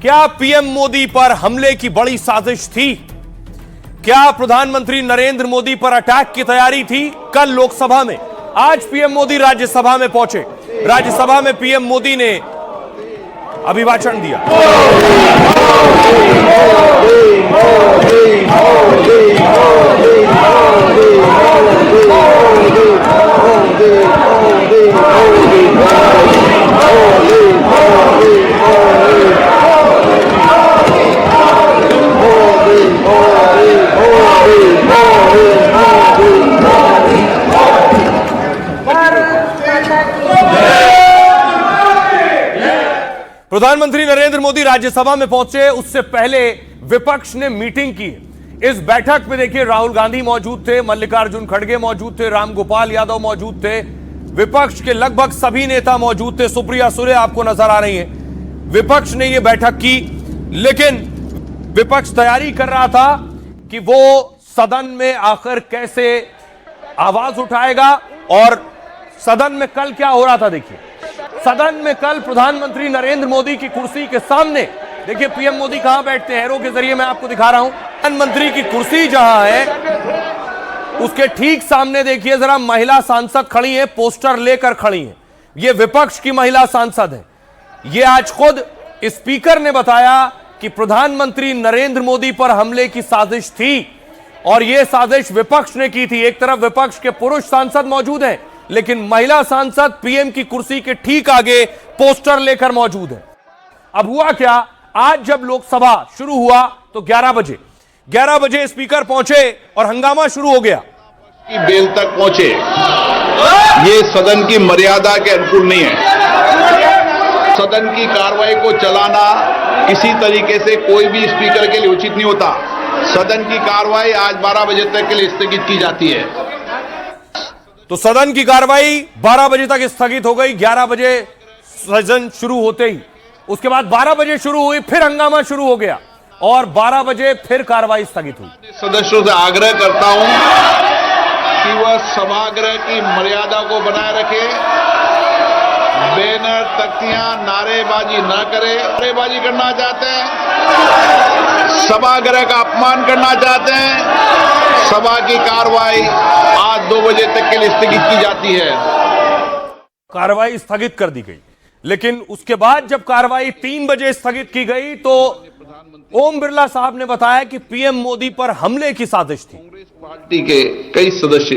क्या पीएम मोदी पर हमले की बड़ी साजिश थी? क्या प्रधानमंत्री नरेंद्र मोदी पर अटैक की तैयारी थी? कल लोकसभा में, आज पीएम मोदी राज्यसभा में पहुंचे। राज्यसभा में पीएम मोदी ने अभिभाषण दिया। प्रधानमंत्री नरेंद्र मोदी राज्यसभा में पहुंचे, उससे पहले विपक्ष ने मीटिंग की। इस बैठक में देखिए राहुल गांधी मौजूद थे, मल्लिकार्जुन खड़गे मौजूद थे, रामगोपाल यादव मौजूद थे, विपक्ष के लगभग सभी नेता मौजूद थे। सुप्रिया सुले आपको नजर आ रही हैं। विपक्ष ने यह बैठक की, लेकिन विपक्ष तैयारी कर रहा था कि वो सदन में आकर कैसे आवाज उठाएगा। और सदन में कल क्या हो रहा था देखिए। सदन में कल प्रधानमंत्री नरेंद्र मोदी की कुर्सी के सामने देखिए पीएम मोदी कहां बैठते हैं, एरो के जरिए मैं आपको दिखा रहा हूं। प्रधानमंत्री की कुर्सी जहां है उसके ठीक सामने देखिए जरा महिला सांसद खड़ी है, पोस्टर लेकर खड़ी है। ये विपक्ष की महिला सांसद है। ये आज खुद स्पीकर ने बताया कि प्रधानमंत्री नरेंद्र मोदी पर हमले की साजिश थी और यह साजिश विपक्ष ने की थी। एक तरफ विपक्ष के पुरुष सांसद मौजूद हैं, लेकिन महिला सांसद पीएम की कुर्सी के ठीक आगे पोस्टर लेकर मौजूद है। अब हुआ क्या, आज जब लोकसभा शुरू हुआ तो 11 बजे स्पीकर पहुंचे और हंगामा शुरू हो गया। बेल तक पहुंचे, ये सदन की मर्यादा के अनुकूल नहीं है। सदन की कार्रवाई को चलाना किसी तरीके से कोई भी स्पीकर के लिए उचित नहीं होता। सदन की कार्रवाई आज 12 बजे तक के लिए स्थगित की जाती है। तो सदन की कार्रवाई 12 बजे तक स्थगित हो गई। 11 बजे सदन शुरू होते ही, उसके बाद 12 बजे शुरू हुई, फिर हंगामा शुरू हो गया और 12 बजे फिर कार्रवाई स्थगित हुई। सदस्यों से आग्रह करता हूं कि वह सभागृह की मर्यादा को बनाए रखे, बैनर तख्तियां नारेबाजी न करे। नारेबाजी करना चाहते हैं, सभागृह का अपमान करना चाहते हैं, सभा की कार्रवाई आज 2 बजे तक के लिए स्थगित की जाती है। कार्रवाई स्थगित कर दी गई, लेकिन उसके बाद जब कार्रवाई 3 बजे स्थगित की गई तो ओम बिरला साहब ने बताया कि पीएम मोदी पर हमले की साजिश थी। कांग्रेस पार्टी के कई सदस्य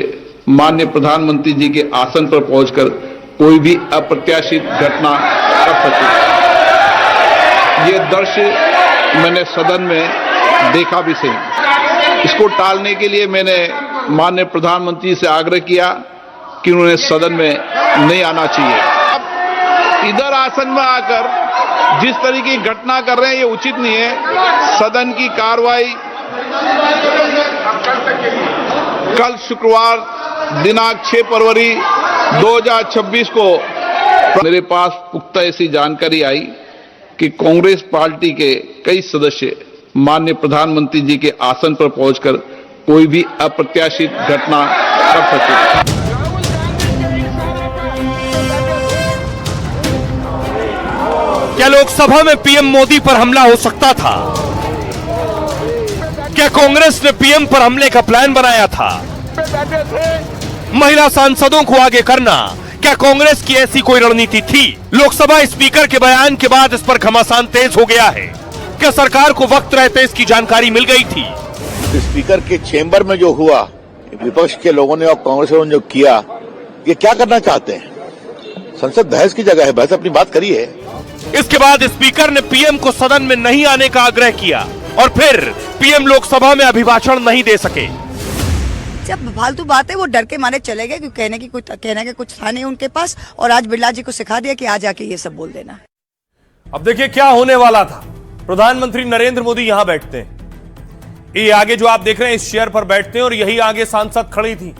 माननीय प्रधानमंत्री जी के आसन पर पहुंचकर कोई भी अप्रत्याशित घटना कर सके। ये दृश्य मैंने सदन में देखा भी सही। इसको टालने के लिए मैंने माननीय प्रधानमंत्री से आग्रह किया कि उन्हें सदन में नहीं आना चाहिए। अब इधर आसन में आकर जिस तरीके की घटना कर रहे हैं ये उचित नहीं है। सदन की कार्रवाई कल शुक्रवार दिनांक 6 फरवरी 2026 को मेरे पास पुख्ता ऐसी जानकारी आई कि कांग्रेस पार्टी के कई सदस्य माननीय प्रधानमंत्री जी के आसन पर पहुंचकर कोई भी अप्रत्याशित घटना कर सके। क्या लोकसभा में पीएम मोदी पर हमला हो सकता था? क्या कांग्रेस ने पीएम पर हमले का प्लान बनाया था? महिला सांसदों को आगे करना, क्या कांग्रेस की ऐसी कोई रणनीति थी? लोकसभा स्पीकर के बयान के बाद इस पर घमासान तेज हो गया है। क्या सरकार को वक्त रहते इसकी जानकारी मिल गई थी? स्पीकर के चेंबर में जो हुआ, विपक्ष के लोगों ने और कांग्रेस वालों ने जो किया, ये क्या करना चाहते हैं? संसद बहस की जगह है, बहस अपनी बात करिए। इसके बाद स्पीकर ने पीएम को सदन में नहीं आने का आग्रह किया और फिर पीएम लोकसभा में अभिभाषण नहीं दे सके। जब फालतू बात है वो डर के मारे चले गए, क्योंकि कहने के कुछ था नहीं उनके पास। और आज बिरला जी को सिखा दिया कि आज आके ये सब बोल देना। अब देखिए क्या होने वाला था। प्रधानमंत्री नरेंद्र मोदी यहां बैठते हैं, ये आगे जो आप देख रहे हैं इस चेयर पर बैठते हैं और यही आगे सांसद खड़ी थी,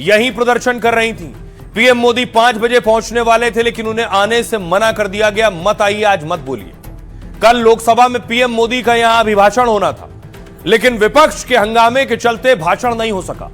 यही प्रदर्शन कर रही थी। पीएम मोदी 5 बजे पहुंचने वाले थे, लेकिन उन्हें आने से मना कर दिया गया। मत आइए, आज मत बोलिए। कल लोकसभा में पीएम मोदी का यहां अभिभाषण होना था, लेकिन विपक्ष के हंगामे के चलते भाषण नहीं हो सका।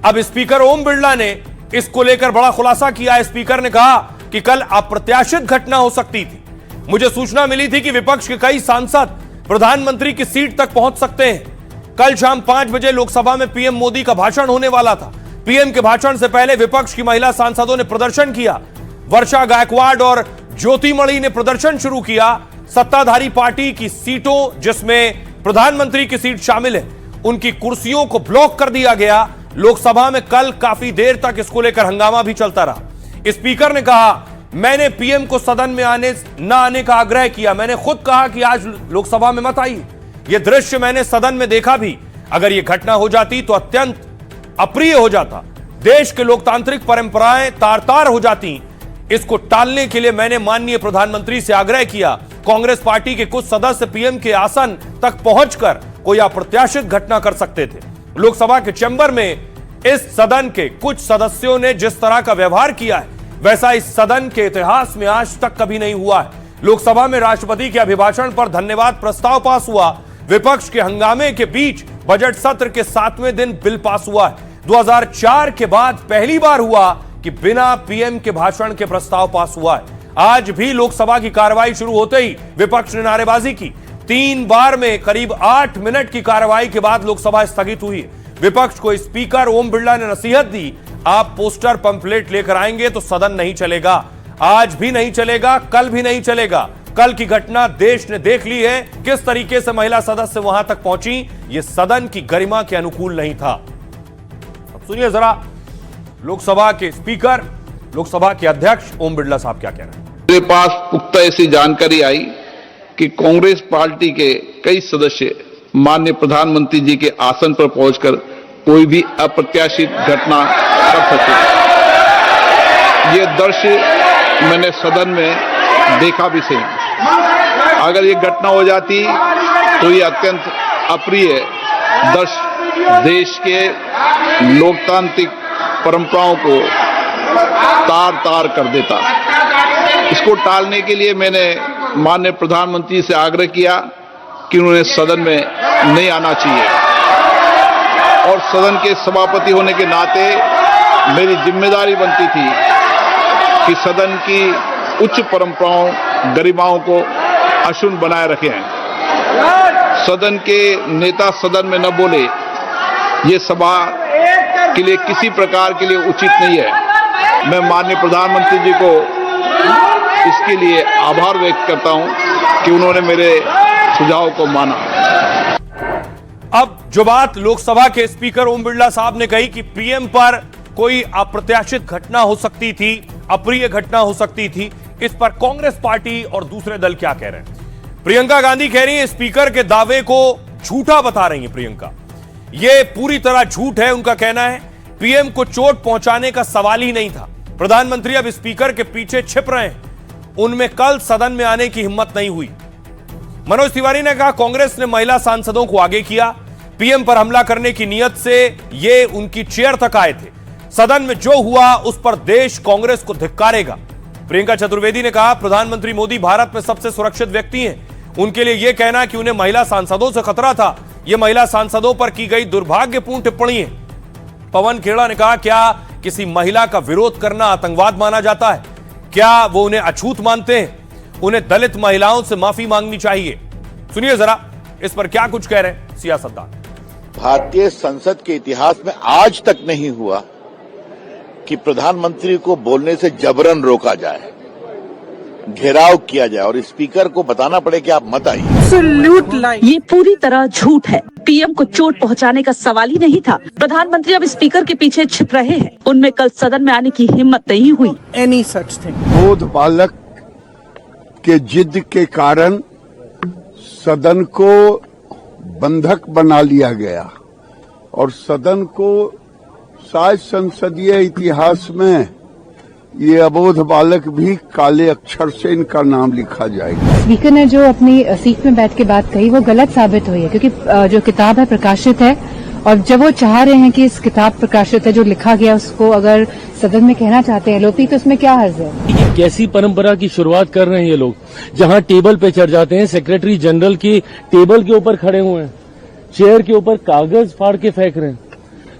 अब स्पीकर ओम बिरला ने इसको लेकर बड़ा खुलासा किया। स्पीकर ने कहा कि कल अप्रत्याशित घटना हो सकती थी। मुझे सूचना मिली थी कि विपक्ष के कई सांसद प्रधानमंत्री की सीट तक पहुंच सकते हैं। कल शाम 5 बजे लोकसभा में पीएम मोदी का भाषण होने वाला था। पीएम के भाषण से पहले विपक्ष की महिला सांसदों ने प्रदर्शन किया। वर्षा गायकवाड़ और ज्योतिमणि ने प्रदर्शन शुरू किया। सत्ताधारी पार्टी की सीटों, जिसमें प्रधानमंत्री की सीट शामिल है, उनकी कुर्सियों को ब्लॉक कर दिया गया। लोकसभा में कल काफी देर तक इसको लेकर हंगामा भी चलता रहा। स्पीकर ने कहा, मैंने पीएम को सदन में आने का आग्रह किया। मैंने खुद कहा कि आज लोकसभा में मत आइए। यह दृश्य मैंने सदन में देखा भी। अगर यह घटना हो जाती तो अत्यंत अप्रिय हो जाता। देश के लोकतांत्रिक परंपराएं तार-तार हो जाती। इसको टालने के लिए मैंने माननीय प्रधानमंत्री से आग्रह किया। कांग्रेस पार्टी के कुछ सदस्य पीएम के आसन तक पहुंचकर कोई अप्रत्याशित घटना कर सकते थे। लोकसभा के चैम्बर में इस सदन के कुछ सदस्यों ने जिस तरह का व्यवहार किया है, वैसा इस सदन के इतिहास में आज तक कभी नहीं हुआ है। लोकसभा में राष्ट्रपति के अभिभाषण पर धन्यवाद प्रस्ताव पास हुआ। विपक्ष के हंगामे के बीच बजट सत्र के 7वें दिन बिल पास हुआ है। 2004 के बाद पहली बार हुआ कि बिना पीएम के भाषण के प्रस्ताव पास हुआ है। आज भी लोकसभा की कार्रवाई शुरू होते ही विपक्ष ने नारेबाजी की। 3 बार में करीब 8 मिनट की कार्रवाई के बाद लोकसभा स्थगित हुई। विपक्ष को स्पीकर ओम बिरला ने नसीहत दी, आप पोस्टर पंपलेट लेकर आएंगे तो सदन नहीं चलेगा। आज भी नहीं चलेगा, कल भी नहीं चलेगा। कल की घटना देश ने देख ली है, किस तरीके से महिला सदस्य वहां तक पहुंची। यह सदन की गरिमा के अनुकूल नहीं था। अब सुनिए जरा लोकसभा के स्पीकर, लोकसभा के अध्यक्ष ओम बिरला साहब क्या कह रहे हैं। मेरे पास पुख्ता ऐसी जानकारी आई कि कांग्रेस पार्टी के कई सदस्य माननीय प्रधानमंत्री जी के आसन पर पहुंचकर कोई भी अप्रत्याशित घटना कर सके। ये दृश्य मैंने सदन में देखा भी सही। अगर ये घटना हो जाती तो ये अत्यंत अप्रिय दृश्य देश के लोकतांत्रिक परंपराओं को तार-तार कर देता। इसको टालने के लिए मैंने माननीय प्रधानमंत्री से आग्रह किया कि उन्हें सदन में नहीं आना चाहिए, और सदन के सभापति होने के नाते मेरी जिम्मेदारी बनती थी कि सदन की उच्च परंपराओं, गरिमाओं को अक्षुण्ण बनाए रखें। सदन के नेता सदन में न बोले, ये सभा के लिए किसी प्रकार के लिए उचित नहीं है। मैं माननीय प्रधानमंत्री जी को इसके लिए आभार व्यक्त करता हूं कि उन्होंने मेरे सुझाव को माना। अब जो बात लोकसभा के स्पीकर ओम बिरला साहब ने कही कि पीएम पर कोई अप्रत्याशित घटना हो सकती थी, अप्रिय घटना हो सकती थी, इस पर कांग्रेस पार्टी और दूसरे दल क्या कह रहे हैं। प्रियंका गांधी कह रही है स्पीकर के दावे को झूठा बता रही है प्रियंका। यह पूरी तरह झूठ है। उनका कहना है पीएम को चोट पहुंचाने का सवाल ही नहीं था। प्रधानमंत्री अब स्पीकर के पीछे छिप रहे हैं। उनमें कल सदन में आने की हिम्मत नहीं हुई। मनोज तिवारी ने कहा कांग्रेस ने महिला सांसदों को आगे किया। पीएम पर हमला करने की नीयत से ये उनकी चेयर तक आए थे। सदन में जो हुआ उस पर देश कांग्रेस को धिक्कारेगा। प्रियंका चतुर्वेदी ने कहा प्रधानमंत्री मोदी भारत में सबसे सुरक्षित व्यक्ति हैं। उनके लिए यह कहना कि उन्हें महिला सांसदों से खतरा था, यह महिला सांसदों पर की गई दुर्भाग्यपूर्ण टिप्पणी है। पवन खेड़ा ने कहा क्या किसी महिला का विरोध करना आतंकवाद माना जाता है? क्या वो उन्हें अछूत मानते हैं? उन्हें दलित महिलाओं से माफी मांगनी चाहिए। सुनिए जरा इस पर क्या कुछ कह रहे हैं सियासतदान। भारतीय संसद के इतिहास में आज तक नहीं हुआ कि प्रधानमंत्री को बोलने से जबरन रोका जाए, घेराव किया जाए और स्पीकर को बताना पड़े कि आप मत आइए। ये पूरी तरह झूठ है। पीएम को चोट पहुंचाने का सवाल ही नहीं था। प्रधानमंत्री अब स्पीकर के पीछे छिप रहे हैं। उनमें कल सदन में आने की हिम्मत नहीं हुई। Any such thing. बोध बालक के जिद के कारण सदन को बंधक बना लिया गया और सदन को शायद संसदीय इतिहास में ये अबोध बालक भी काले अक्षर से इनका नाम लिखा जाएगा। स्पीकर ने जो अपनी सीट में बैठ के बात कही वो गलत साबित हुई है, क्योंकि जो किताब है प्रकाशित है और जब वो चाह रहे हैं कि इस किताब प्रकाशित है जो लिखा गया उसको अगर सदन में कहना चाहते हैं लोग, तो उसमें क्या हर्ज है। कैसी परंपरा की शुरुआत कर रहे हैं ये लोग, जहां टेबल पे चढ़ जाते हैं, सेक्रेटरी जनरल की टेबल के ऊपर खड़े हुए हैं, चेयर के ऊपर कागज फाड़ के फेंक रहे हैं।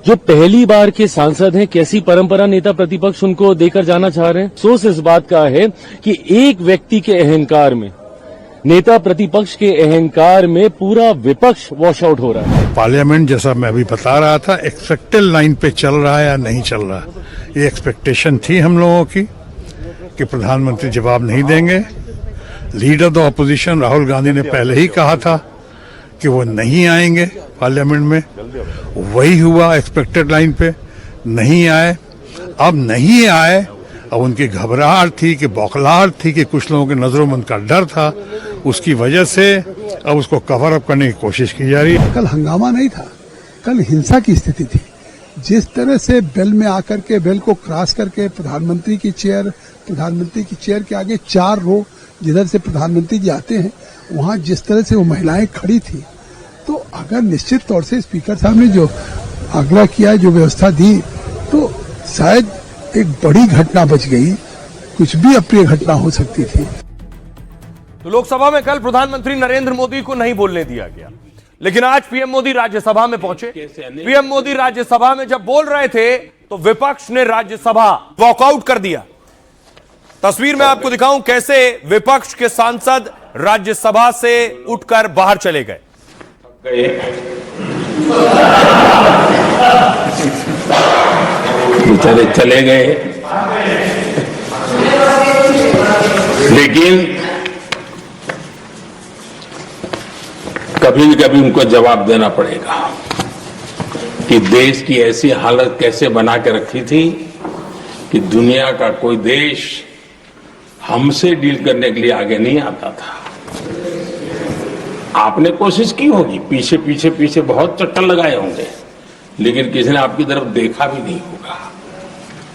जो पहली बार के सांसद हैं, कैसी परंपरा नेता प्रतिपक्ष उनको देकर जाना चाह रहे हैं। सोच इस बात का है कि एक व्यक्ति के अहंकार में, नेता प्रतिपक्ष के अहंकार में पूरा विपक्ष वॉश आउट हो रहा है। पार्लियामेंट, जैसा मैं अभी बता रहा था, एक्सपेक्टेड लाइन पे चल रहा है या नहीं चल रहा, ये एक्सपेक्टेशन थी हम लोगों की कि प्रधानमंत्री जवाब नहीं देंगे। Leader the opposition Rahul Gandhi ने पहले ही कहा था कि वो नहीं आएंगे पार्लियामेंट में, वही हुआ। एक्सपेक्टेड लाइन पे नहीं आए। अब नहीं आए, अब उनकी घबराहट थी कि बौखलाहट थी कि कुछ लोगों के नजरों में उनका डर था, उसकी वजह से अब उसको कवर अप करने की कोशिश की जा रही है। कल हंगामा नहीं था, कल हिंसा की स्थिति थी। जिस तरह से बेल में आकर के बेल को क्रॉस करके प्रधानमंत्री की चेयर के आगे 4 रो जिधर से प्रधानमंत्री जी आते हैं, वहां जिस तरह से वो महिलाएं खड़ी थी, तो अगर निश्चित तौर से स्पीकर साहब ने जो आग्रह किया, जो व्यवस्था दी, तो शायद एक बड़ी घटना बच गई, कुछ भी अप्रिय घटना हो सकती थी। तो लोकसभा में कल प्रधानमंत्री नरेंद्र मोदी को नहीं बोलने दिया गया, लेकिन आज पीएम मोदी राज्यसभा में पहुंचे। पीएम मोदी राज्यसभा में जब बोल रहे थे तो विपक्ष ने राज्यसभा वॉकआउट कर दिया। तस्वीर में आपको दिखाऊं कैसे विपक्ष के सांसद राज्यसभा से उठकर बाहर चले गए। बेचारे चले गए, लेकिन कभी न कभी उनको जवाब देना पड़ेगा कि देश की ऐसी हालत कैसे बना के रखी थी कि दुनिया का कोई देश हमसे डील करने के लिए आगे नहीं आता था। आपने कोशिश की होगी, पीछे पीछे पीछे बहुत चक्कर लगाए होंगे, लेकिन किसी ने आपकी तरफ देखा भी नहीं होगा।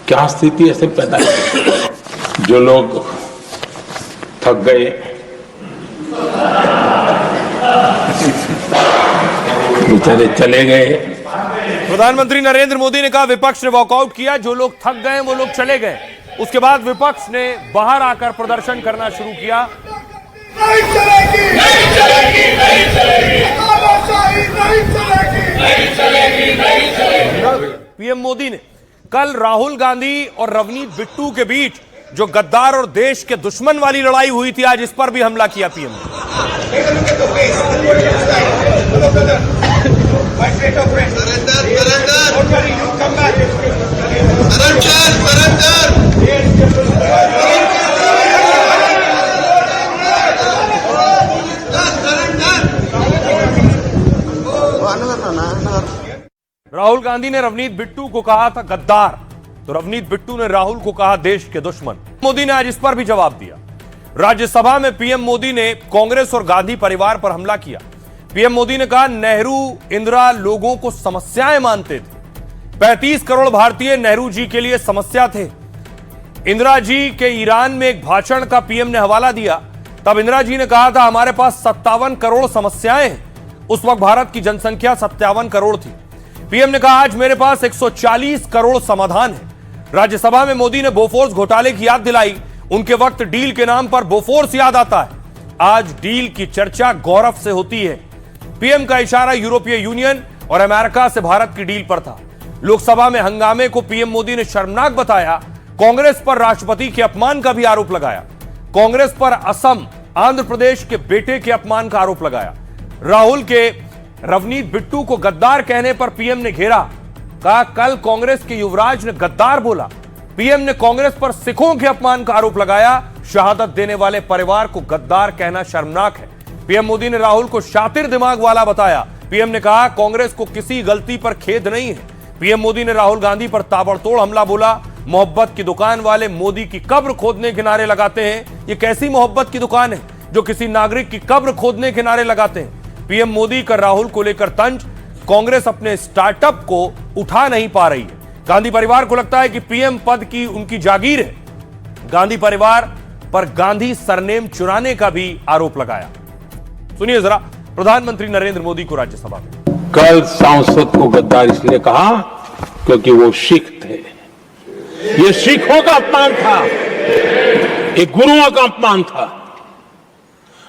क्या स्थिति ऐसे पैदा है? जो लोग थक गए, बेचारे चले गए। प्रधानमंत्री नरेंद्र मोदी ने कहा विपक्ष ने वॉकआउट किया, जो लोग थक गए वो लोग चले गए। उसके बाद विपक्ष ने बाहर आकर प्रदर्शन करना शुरू किया। नहीं चलेगी, नहीं चलेगी, नहीं चलेगी, तानाशाही नहीं चलेगी, नहीं चलेगी, नहीं चलेगी। पीएम मोदी ने कल राहुल गांधी और रवनीत बिट्टू के बीच जो गद्दार और देश के दुश्मन वाली लड़ाई हुई थी, आज इस पर भी हमला किया पीएम ने। राहुल गांधी ने रवनीत बिट्टू को कहा था गद्दार, तो रवनीत बिट्टू ने राहुल को कहा देश के दुश्मन। मोदी ने आज इस पर भी जवाब दिया। राज्यसभा में पीएम मोदी ने कांग्रेस और गांधी परिवार पर हमला किया। पीएम मोदी ने कहा नेहरू इंदिरा लोगों को समस्याएं मानते थे। 35 करोड़ भारतीय नेहरू जी के लिए समस्या थे। इंदिरा जी के ईरान में एक भाषण का पीएम ने हवाला दिया। तब इंदिरा जी ने कहा था हमारे पास 57 करोड़ समस्याएं हैं। उस वक्त भारत की जनसंख्या 57 करोड़ थी। पीएम ने कहा आज मेरे पास 140 करोड़ समाधान है। राज्यसभा में मोदी ने बोफोर्स घोटाले की याद दिलाई। उनके वक्त डील के नाम पर बोफोर्स याद आता है। आज डील की चर्चा गौरव से होती है। पीएम का इशारा यूरोपीय यूनियन और अमेरिका से भारत की डील पर था। लोकसभा में हंगामे को पीएम मोदी ने शर्मनाक बताया। कांग्रेस पर राष्ट्रपति के अपमान का भी आरोप लगाया। कांग्रेस पर असम, आंध्र प्रदेश के बेटे के अपमान का आरोप लगाया। राहुल के रवनीत बिट्टू को गद्दार कहने पर पीएम ने घेरा। कहा कल कांग्रेस के युवराज ने गद्दार बोला। पीएम ने कांग्रेस पर सिखों के अपमान का आरोप लगाया। शहादत देने वाले परिवार को गद्दार कहना शर्मनाक है। पीएम मोदी ने राहुल को शातिर दिमाग वाला बताया। पीएम ने कहा कांग्रेस को किसी गलती पर खेद नहीं है। पीएम मोदी ने राहुल गांधी पर ताबड़तोड़ हमला बोला। मोहब्बत की दुकान वाले मोदी की कब्र खोदने के नारे लगाते हैं। ये कैसी मोहब्बत की दुकान है जो किसी नागरिक की कब्र खोदने के नारे लगाते हैं। पीएम मोदी का राहुल को लेकर तंज। कांग्रेस अपने स्टार्टअप को उठा नहीं पा रही है। गांधी परिवार को लगता है कि पीएम पद की उनकी जागीर है। गांधी परिवार पर गांधी सरनेम चुराने का भी आरोप लगाया। सुनिए जरा प्रधानमंत्री नरेंद्र मोदी को राज्यसभा में। कल सांसद को गद्दार इसलिए कहा क्योंकि वो सिख थे। ये सिखों का अपमान था, ये गुरुओं का अपमान था।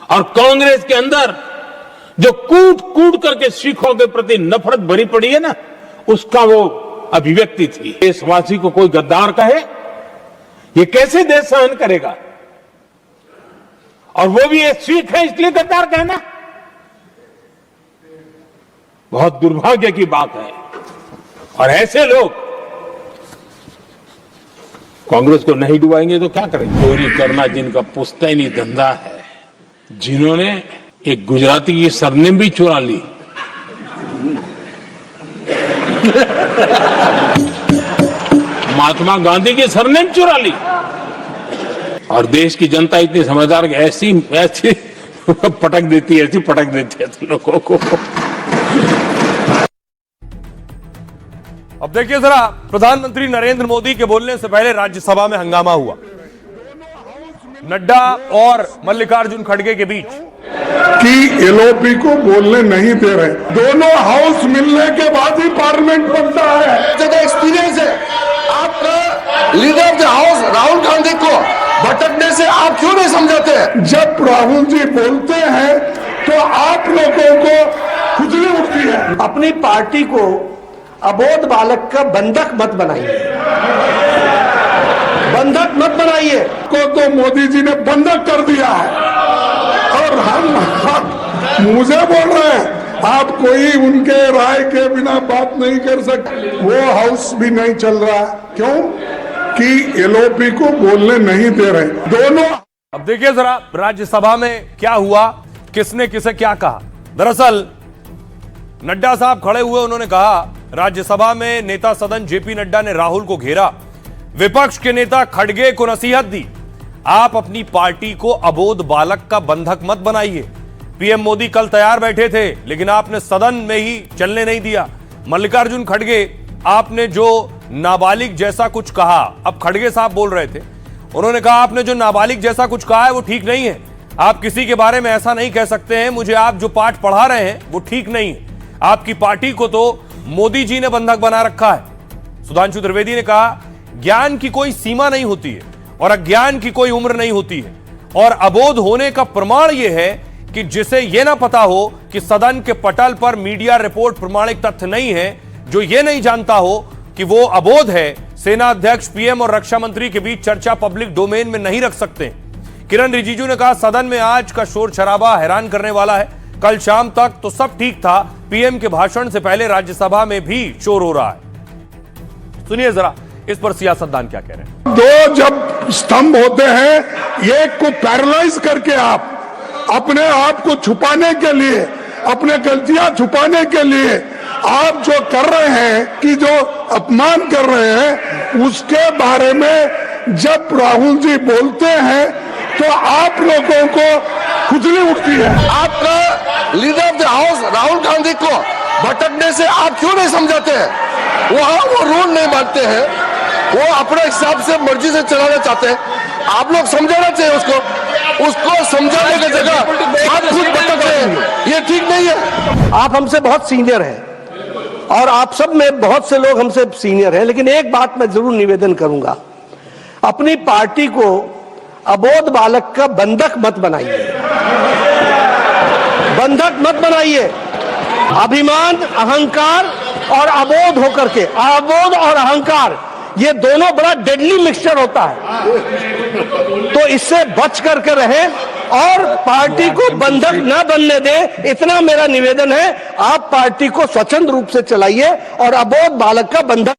और कांग्रेस के अंदर जो कूट कूट करके सिखों के प्रति नफरत भरी पड़ी है ना, उसका वो अभिव्यक्ति थी। देशवासी को कोई गद्दार कहे, ये कैसे देश सहन करेगा? और वो भी एक सीख है इसलिए गद्दार कहना, बहुत दुर्भाग्य की बात है। और ऐसे लोग कांग्रेस को नहीं डुबाएंगे तो क्या करेंगे? चोरी करना जिनका पुश्तैनी धंधा है, जिन्होंने एक गुजराती की सरनेम भी चुरा ली, महात्मा गांधी की सरनेम चुरा ली, और देश की जनता इतनी समझदार कि ऐसी पटक देती है, ऐसी पटक देती है लोगों को। अब देखिए जरा, प्रधानमंत्री नरेंद्र मोदी के बोलने से पहले राज्यसभा में हंगामा हुआ। नड्डा और मल्लिकार्जुन खड़गे के बीच कि एलओपी को बोलने नहीं दे रहे। दोनों हाउस मिलने के बाद ही पार्लियामेंट बनता है। ज्यादा एक्सपीरियंस है आपका। Leader of the house Rahul Gandhi को भटकने से आप क्यों नहीं समझाते हैं? जब राहुल जी बोलते हैं तो आप लोगों को खुजली उठती है। अपनी पार्टी को अबोध बालक का बंधक मत बनाइए, बंधक मत बनाइए। को तो मोदी जी ने बंधक कर दिया है और हम मुझे बोल रहे हैं आप कोई उनके राय के बिना बात नहीं कर सकते। वो हाउस भी नहीं चल रहा। क्यों? कि एलओपी को बोलने नहीं दे रहे दोनों। अब देखिए जरा राज्यसभा में क्या हुआ, किसने किसे क्या कहा। दरअसल नड्डा साहब खड़े हुए, उन्होंने कहा राज्यसभा में नेता सदन जेपी नड्डा ने राहुल को घेरा, विपक्ष के नेता खड़गे को नसीहत दी, आप अपनी पार्टी को अबोध बालक का बंधक मत बनाइए। पीएम मोदी कल तैयार बैठे थे लेकिन आपने सदन में ही चलने नहीं दिया। मल्लिकार्जुन खड़गे, आपने जो नाबालिग जैसा कुछ कहा, अब खड़गे साहब बोल रहे थे, उन्होंने कहा आपने जो नाबालिग जैसा कुछ कहा है वो ठीक नहीं है, आप किसी के बारे में ऐसा नहीं कह सकते हैं, मुझे आप जो पाठ पढ़ा रहे हैं वो ठीक नहीं है, आपकी पार्टी को तो मोदी जी ने बंधक बना रखा है। सुधांशु त्रिवेदी ने कहा ज्ञान की कोई सीमा नहीं होती है और अज्ञान की कोई उम्र नहीं होती है, और अबोध होने का प्रमाण यह है कि जिसे यह ना पता हो कि सदन के पटल पर मीडिया रिपोर्ट प्रमाणिक तथ्य नहीं है, जो यह नहीं जानता हो कि वो अबोध है, सेना अध्यक्ष, पीएम और रक्षा मंत्री के बीच चर्चा पब्लिक डोमेन में नहीं रख सकते। किरण रिजिजू ने कहा सदन में आज का शोर शराबा हैरान करने वाला है, कल शाम तक तो सब ठीक था, पीएम के भाषण से पहले राज्यसभा में भी शोर हो रहा है। सुनिए जरा इस पर सियासतदान क्या कह रहे हैं। दो जब स्तंभ होते हैं, एक को पैरालाइज करके आप अपने आप को छुपाने के लिए, अपने गलतियां छुपाने के लिए आप जो कर रहे हैं, कि जो अपमान कर रहे हैं, उसके बारे में जब राहुल जी बोलते हैं तो आप लोगों को खुजली उठती है। आपका leader of the house Rahul Gandhi को भटकने से आप क्यों नहीं समझाते हैं? वहां वो रूल नहीं मानते हैं, वो अपने हिसाब से मर्जी से चलाना चाहते हैं। आप लोग समझाना चाहिए उसको समझाने की जगह आप खुद भटक रहे हैं, ये ठीक नहीं है। आप हमसे बहुत सीनियर हैं और आप सब में बहुत से लोग हमसे सीनियर हैं, लेकिन एक बात मैं जरूर निवेदन करूंगा, अपनी पार्टी को अबोध बालक का बंधक मत बनाइए, बंधक मत बनाइए। अभिमान, अहंकार और अबोध होकर के, अबोध और अहंकार ये दोनों बड़ा डेडली मिक्सचर होता है, तो इससे बच करके रहें और पार्टी को बंधक न बनने दें, इतना मेरा निवेदन है। आप पार्टी को स्वच्छंद रूप से चलाइए और अबोध बालक का बंधक